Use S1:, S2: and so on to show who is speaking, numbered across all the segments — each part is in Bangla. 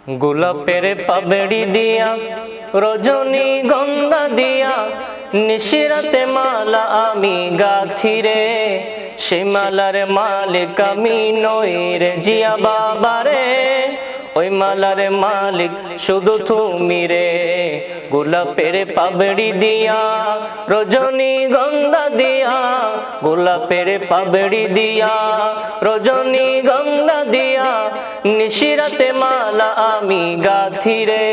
S1: গোলাপের পাবড়ি দিয়া রজনী গন্ধা দিয়া নিশিরাতে মালা আমি গাথি রে, সে মালার মালিক আমি নই রে জিয়া বাবা রে, ওই মালার মালিক শুধু তুমি রে। গোলাপের পাবড়ি দিয়া রজনী গন্ধা দিয়া, গোলাপের পাবড়ি দিয়া রজনী গন্ধা দিয়া নিশিরাতে মালা আমি গাথি রে,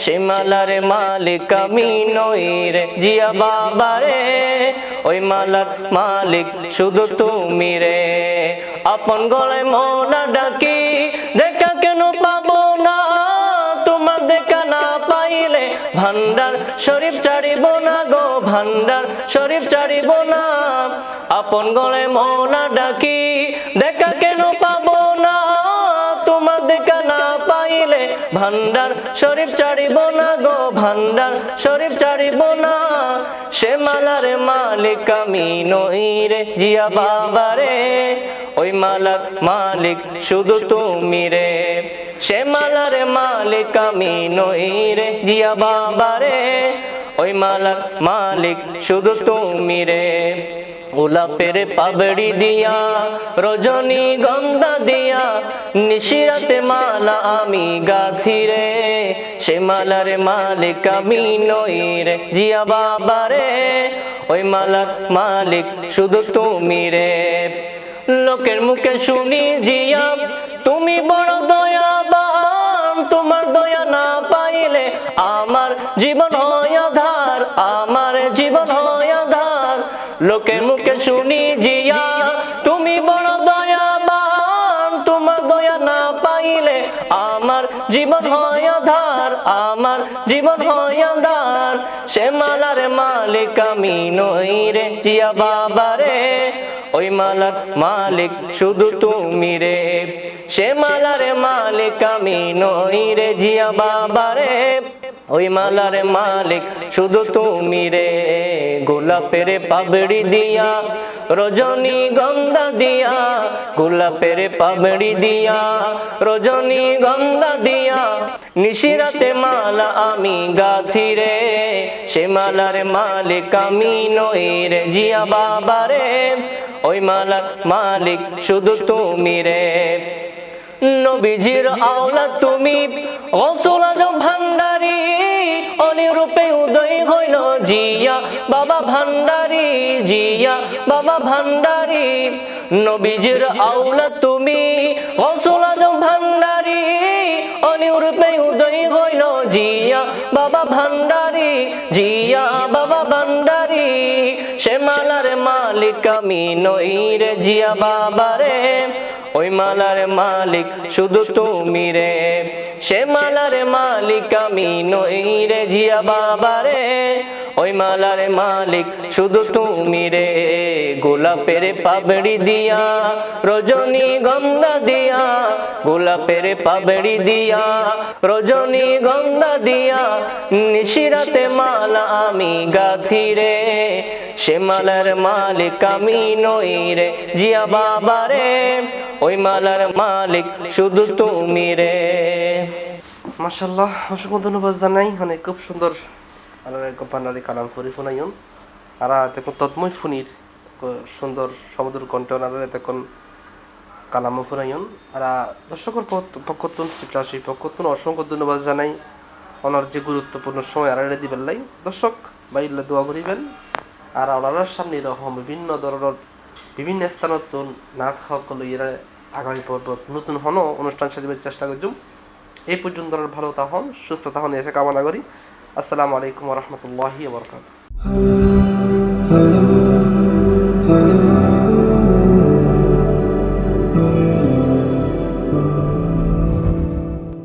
S1: সে মালার মালিক আমি নই রে জিয়া বাবা রে, ওই মালার মালিক শুধু তুমি রে। আপন গলায় মৌলা ডাকি দেখা কেন পাবো না, তোমার দেখা না পাইলে ভান্ডার শরীফ ছাড়িব না গো, ভান্ডার শরীফ ছাড়িব না। আপন গলায় মৌলা ডাকি দেখা কেন পাবো না, তোমার দেখা না পাইলে ভান্ডার শরীফ ছাড়িব না গো, ভান্ডার শরীফ ছাড়িব না। সে মালার মালিক আমি নই রে জিয়া বাবা রে, ওই মালার মালিক শুধু তুমি রে। সে মালার মালিক আমি নই রে জিয়া বাবা রে, ওই মালার মালিক শুধু তুমি রে। গোলাপের পাবড়ি দিয়া রজনী গন্ধা দিয়া নিশিরাতে মালা আমি গাথি রে, সে মালার মালিক আমি নই রে জিয়া বাবা রে, ওই মালার মালিক শুধু তুমি রে। লোকের মুখে শুনি জিয়া তুমি বড় দয়াবান, তোমার দয়া না পাইলে আমার জীবন হয় আঁধার, আমার জীবন হয় আঁধার। লোকের মুখে শুনি জিয়া তুমি বড় দয়াবান, তোমার দয়া না পাইলে আমার জীবন হয় আঁধার, আমার জীবন হয় আঁধার। সে মালার মালিক আমি নই রে জিয়া বাবা রে, ওই মালার মালিক শুধু তুমি রে। সে মালার মালিক আমি নই রে জিয়া বাবা রে, ওই মালার মালিক শুধু তুমি রে। গোলাপের পাবড়ি দিয়া রজনী গন্ধা দিয়া, গোলাপের পাবড়ি দিয়া রজনী গন্ধা দিয়া নিশিরাতে মালা আমি গাথি রে, সে মালার মালিক আমি নই রে জিয়া বাবা রে, ওই মালার মালিক শুধু তুমি রে। নবীজির আওলাদ তুমি গৌসুল আজম ভান্ডারী, অনিরূপে উদয় হইল জিয়া বাবা ভান্ডারী, জিয়া বাবা ভান্ডারী। নবীজির আওলাদ তুমি গৌসুল আজম ভান্ডারী, অনিরূপে উদয় হইল জিয়া বাবা ভান্ডারী, জিয়া বাবা ভান্ডারী। সে মালার মালিক আমি নই রে জিয়া বাবা রে, ওই মালার মালিক শুধু তুমি রে। সে মালার মালিক আমি নই রে জিয়া বাবা রে, ওই মালার মালিক শুধু তুমি রে। গোলাপের পাবড়ি দিয়া রজনী গন্ধা দিয়া, গোলাপের পাবড়ি দিয়া রজনী গন্ধা দিয়া নিশিরাতে মালা আমি গাথি রে, সে মালার মালিক আমি নই রে জিয়া বাবা রে, ওই মালার মালিক শুধু তুমি রে।
S2: মাশাআল্লাহ, অসংখ্য ধন্যবাদ জানাই। অনেক খুব সুন্দর ভান্ডারী কালাম ফুরি ফোনাইন আর এখন তৎময় ফুনির সুন্দর সমুদ্র কণ্ঠে ওনারা এখন কালামও ফোনাইন আর দর্শকের পক্ষতুন সিপ্লাসী পক্ষতুন অসংখ্য ধন্যবাদ জানাই। ওনার যে গুরুত্বপূর্ণ সময় আড়াই দিবেন লাই দর্শক বাইরে দোয়া করিবেন আর ওনার সামনে এরকম বিভিন্ন ধরনের বিভিন্ন স্থানত নাথ সকল এরা আগামী পর্বত নতুন হন অনুষ্ঠান সাজিবার চেষ্টা করছুম। এই পর্যন্ত ভালো থাকুন, সুস্থ থাকুন এসে কামনা করি। আসসালামু আলাইকুম ওয়া রাহমাতুল্লাহি ওয়া বারাকাতুহু।